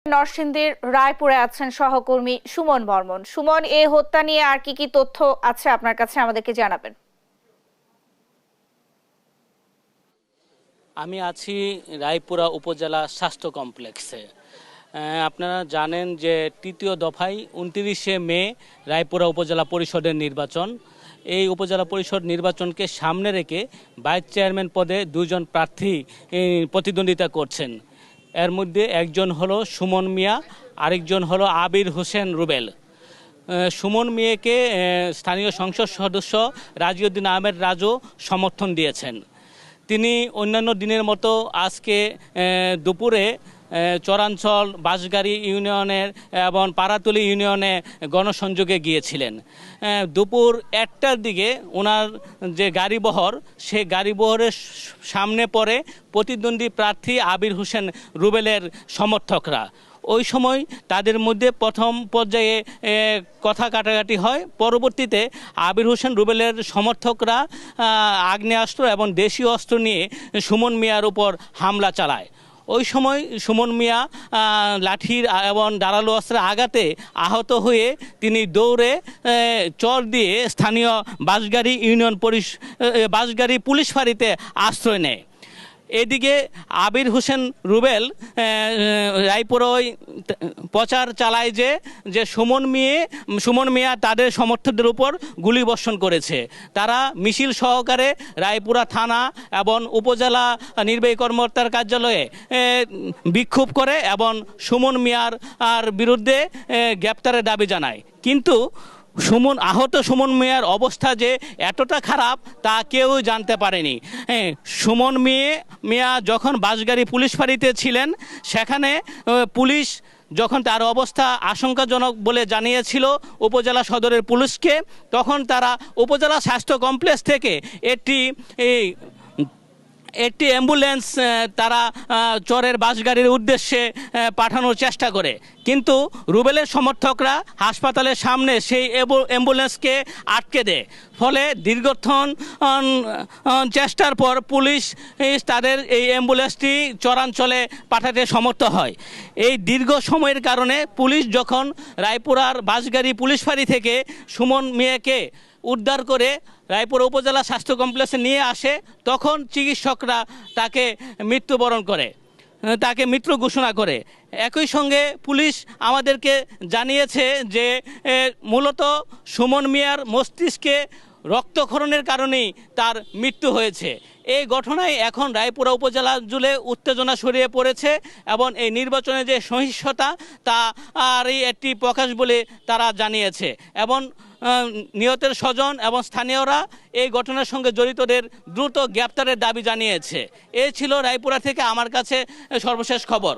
নরসিংদীর রায়পুরে আছেন সহকর্মী সুমন বর্মন। সুমন, এই হত্যা নিয়ে আর কি কি তথ্য আছে আপনার কাছে আমাদেরকে জানাবেন। আমি আছি রায়পুরা উপজেলা স্বাস্থ্য কমপ্লেক্সে। আপনারা জানেন যে তৃতীয় দফায় 29শে মে রায়পুরা উপজেলা পরিষদের নির্বাচন। এই উপজেলা পরিষদ নির্বাচনকে সামনে রেখে ভাইস চেয়ারম্যান পদে দুজন প্রার্থী প্রতিদ্বন্দ্বিতা করছেন। এর মধ্যে একজন হলো সুমন মিয়া, আরেকজন হলো আবির হোসেন রুবেল। সুমন মিয়াকে স্থানীয় সংসদ সদস্য রাজিউদ্দিন আহমেদ রাজু সমর্থন দিয়েছেন। তিনি অন্যান্য দিনের মতো আজকে দুপুরে চরাঞ্চল বাঁশগাড়ি ইউনিয়নের এবং পাড়াতলী ইউনিয়নে গণসংযোগে গিয়েছিলেন। দুপুর 1টার দিকে ওনার যে গাড়িবহর, সে গাড়িবহরের সামনে পড়ে প্রতিদ্বন্দ্বী প্রার্থী আবির হোসেন রুবেলের সমর্থকরা। ওই সময় তাদের মধ্যে প্রথম পর্যায়ে কথা কাটাকাটি হয়। পরবর্তীতে আবির হোসেন রুবেলের সমর্থকরা আগ্নেয়াস্ত্র এবং দেশীয় অস্ত্র নিয়ে সুমন মিয়ার উপর হামলা চালায়। ওই সময় সুমন মিয়া লাঠির এবং ধারালো অস্ত্রের আঘাতে আহত হয়ে তিনি দৌড়ে চর দিয়ে স্থানীয় বাঁশগাড়ি পুলিশ ফাঁড়িতে আশ্রয় নেয়। এদিকে আবির হোসেন রুবেল রায়পুরায় প্রচার চালায় যে সুমন মিয়া তাদের সমর্থকদের উপর গুলিবর্ষণ করেছে। তারা মিছিল সহকারে রায়পুরা থানা এবং উপজেলা নির্বাহী কর্মকর্তার কার্যালয়ে বিক্ষোভ করে এবং সুমন মিয়ার বিরুদ্ধে গ্রেপ্তারের দাবি জানায়। কিন্তু আহত সুমন মিয়ার অবস্থা যে এতটা খারাপ তা কেউ জানতে পারেনি। সুমন মিয়া যখন বাঁশগাড়ি পুলিশ ফাঁড়িতে ছিলেন, সেখানে পুলিশ যখন তার অবস্থা আশঙ্কাজনক বলে জানিয়েছিল উপজেলা সদরের পুলিশকে, তখন তারা উপজেলা স্বাস্থ্য কমপ্লেক্স থেকে একটি অ্যাম্বুলেন্স তারা চরের বাসগাড়ির উদ্দেশ্যে পাঠানোর চেষ্টা করে। কিন্তু রুবেলের সমর্থকরা হাসপাতালের সামনে সেই অ্যাম্বুলেন্সকে আটকে দেয়। ফলে দীর্ঘক্ষণ চেষ্টার পর পুলিশ তাদের এই অ্যাম্বুলেন্সটি চরাঞ্চলে পাঠাতে সমর্থ হয়। এই দীর্ঘ সময়ের কারণে পুলিশ যখন রায়পুরার বাঁশগাড়ি পুলিশ ফাঁড়ি থেকে সুমন মিয়াকে উদ্ধার করে রায়পুরা উপজেলা স্বাস্থ্য কমপ্লেক্সে নিয়ে আসে, তখন চিকিৎসকরা তাকে মৃত্যু ঘোষণা করে। একই সঙ্গে পুলিশ আমাদেরকে জানিয়েছে যে মূলত সুমন মিয়ার মস্তিষ্কে রক্তক্ষরণের কারণেই তার মৃত্যু হয়েছে। এই ঘটনায় এখন রায়পুরা উপজেলা জুড়ে উত্তেজনা ছড়িয়ে পড়েছে এবং এই নির্বাচনে যে সহিংসতা তারই একটি প্রকাশ বলে তারা জানিয়েছে। এবং নিহতের স্বজন এবং স্থানীয়রা এই ঘটনার সঙ্গে জড়িতদের দ্রুত গ্রেপ্তারের দাবি জানিয়েছে। এই ছিল রায়পুরা থেকে আমার কাছে সর্বশেষ খবর।